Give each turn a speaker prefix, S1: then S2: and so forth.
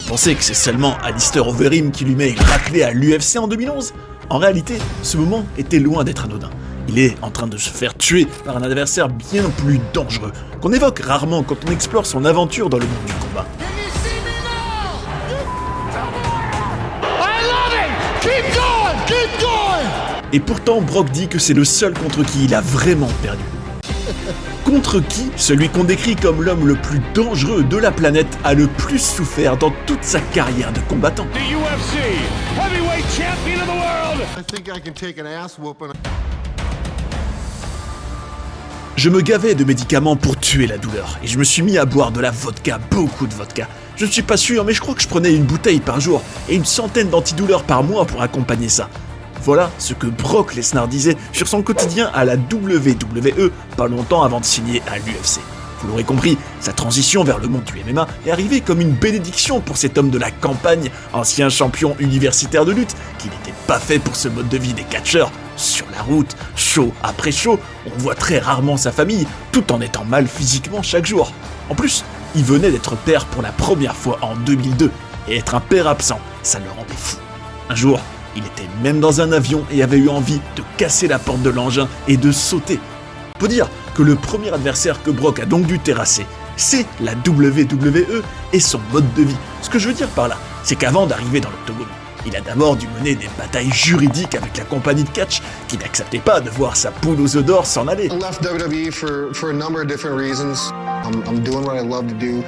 S1: pensez que c'est seulement Alistair Overeem qui lui met une raclée à l'UFC en 2011 ? En réalité, ce moment était loin d'être anodin. Il est en train de se faire tuer par un adversaire bien plus dangereux, qu'on évoque rarement quand on explore son aventure dans le monde du combat. Et pourtant, Brock dit que c'est le seul contre qui il a vraiment perdu. Contre qui celui qu'on décrit comme l'homme le plus dangereux de la planète a le plus souffert dans toute sa carrière de combattant. Je me gavais de médicaments pour tuer la douleur, et je me suis mis à boire de la vodka, beaucoup de vodka. Je ne suis pas sûr, mais je crois que je prenais une bouteille par jour, et une centaine d'antidouleurs par mois pour accompagner ça. Voilà ce que Brock Lesnar disait sur son quotidien à la WWE, pas longtemps avant de signer à l'UFC. Vous l'aurez compris, sa transition vers le monde du MMA est arrivée comme une bénédiction pour cet homme de la campagne, ancien champion universitaire de lutte, qui n'était pas fait pour ce mode de vie des catcheurs. Sur la route, show après show, on voit très rarement sa famille, tout en étant mal physiquement chaque jour. En plus, il venait d'être père pour la première fois en 2002, et être un père absent, ça le rendait fou. Un jour, il était même dans un avion et avait eu envie de casser la porte de l'engin et de sauter. On peut dire que le premier adversaire que Brock a donc dû terrasser, c'est la WWE et son mode de vie. Ce que je veux dire par là, c'est qu'avant d'arriver dans l'octogone, il a d'abord dû mener des batailles juridiques avec la compagnie de catch qui n'acceptait pas de voir sa poule aux œufs d'or s'en aller.
S2: I left WWE for a number of different reasons. I'm doing what I love to do.